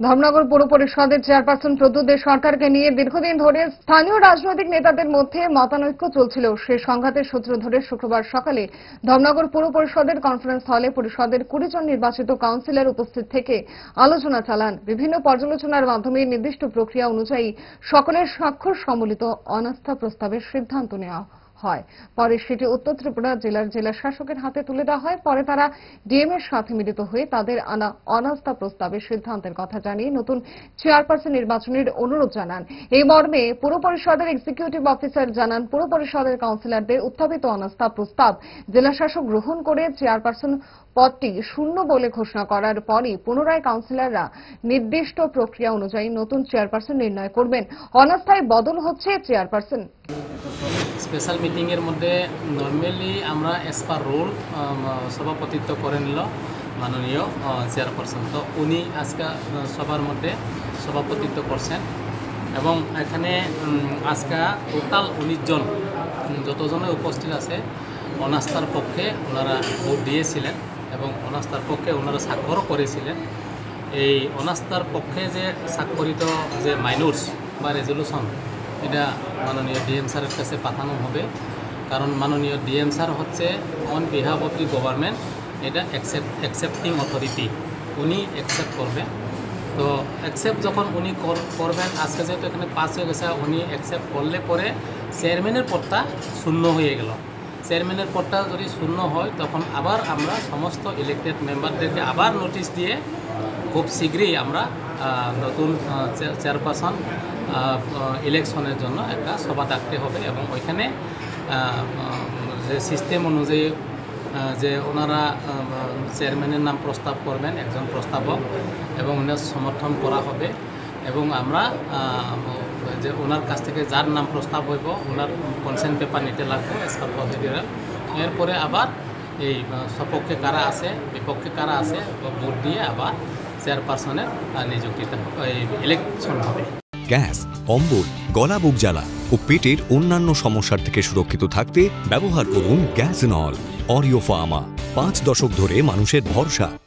ধর্মনগর পৌর পরিষদের চেয়ারপারসন প্রদ্যুৎ দে সরকারকে নিয়ে দীর্ঘদিন ধরে স্থানীয় রাজনৈতিক নেতাদের মধ্যে মতানৈক্য চলছিল। সেই সংঘাতের সূত্র ধরে শুক্রবার সকালে ধর্মনগর পৌর পরিষদের কনফারেন্স হলে পরিষদের 20 জন নির্বাচিত কাউন্সিলর উপস্থিত থেকে আলোচনা চালান। বিভিন্ন পর্যালোচনার মাধ্যমে নির্দিষ্ট প্রক্রিয়া অনুযায়ী সকলের স্বাক্ষর সম্বলিত অনাস্থা প্রস্তাবের সিদ্ধান্ত নেওয়া হয়। পরে সেটি উত্তর ত্রিপুরা জেলা শাসকের হাতে তুলে দেওয়া হয়। পরে তারা ডিএম এর সাথে মিলিত হয়ে তাদের আনা অনাস্থা প্রস্তাবের সিদ্ধান্তের কথা জানিয়ে নতুন চেয়ারপারসন নির্বাচনের অনুরোধ জানান। এই মর্মে পুর পরিষদের এক্সিকিউটিভ অফিসার জানান, পুর পরিষদের কাউন্সিলরদের উত্থাপিত অনাস্থা প্রস্তাব জেলা শাসক গ্রহণ করে চেয়ারপারসন পদটি শূন্য বলে ঘোষণা করার পরই পুনরায় কাউন্সিলররা নির্দিষ্ট প্রক্রিয়া অনুযায়ী নতুন চেয়ারপারসন নির্ণয় করবেন। অনাস্থায় বদল হচ্ছে চেয়ারপারসন। স্পেশাল মিটিং এর মধ্যে নর্মালি আমরা এস পার রুল সভাপতিত্ব করে নিল মাননীয় চেয়ারপারসন। তো উনি আজকে সবার মধ্যে সভাপতিত্ব করছেন এবং এখানে আজকে টোটাল 19 জন যতজনে উপস্থিত আছে অনাস্থার পক্ষে ওনারা ভোট দিয়েছিলেন এবং অনাস্থার পক্ষে ওনারা স্বাক্ষরও করেছিলেন। এই অনাস্থার পক্ষে যে স্বাক্ষরিত যে মাইনর্স বা রেজলিউশন এটা মাননীয় ডিএম স্যারের কাছে পাঠানো হবে, কারণ মাননীয় ডিএম স্যার হচ্ছে on behalf of the government এটা অ্যাকসেপ্টিং অথরিটি, উনি অ্যাকসেপ্ট করবেন। তো অ্যাকসেপ্ট যখন উনি করবেন, আজকে যেহেতু এখানে পাস হয়ে গেছে, উনি অ্যাকসেপ্ট করলে পরে চেয়ারম্যানের পদটা শূন্য হয়ে গেল। চেয়ারম্যানের পদটা যদি শূন্য হয় তখন আবার আমরা সমস্ত ইলেক্টেড মেম্বারদেরকে আবার নোটিশ দিয়ে খুব শীঘ্রই আমরা নতুন চেয়ারপারসন ইলেকশনের জন্য একটা সভা ডাকতে হবে এবং ওইখানে যে সিস্টেম অনুযায়ী যে ওনারা চেয়ারম্যানের নাম প্রস্তাব করবেন, একজন প্রস্তাবক, এবং ওনার সমর্থন করা হবে এবং আমরা যে ওনার কাছ থেকে যার নাম প্রস্তাব হইব ওনার কনসেন্ট পেপার নিতে লাগবে এসকার প্রসিডিউরাল। এরপরে আবার এই সপক্ষে কারা আছে বিপক্ষে কারা আছে ভোট দিয়ে আবার চেয়ারপারসনের নিযুক্তিটা ইলেকশন হবে। গ্যাস, অম্বল, গলা বুক জ্বালা ও পেটের অন্যান্য সমস্যার থেকে সুরক্ষিত থাকতে ব্যবহার করুন গ্যাসনল। অরিও ফার্মা, 5 দশক ধরে মানুষের ভরসা।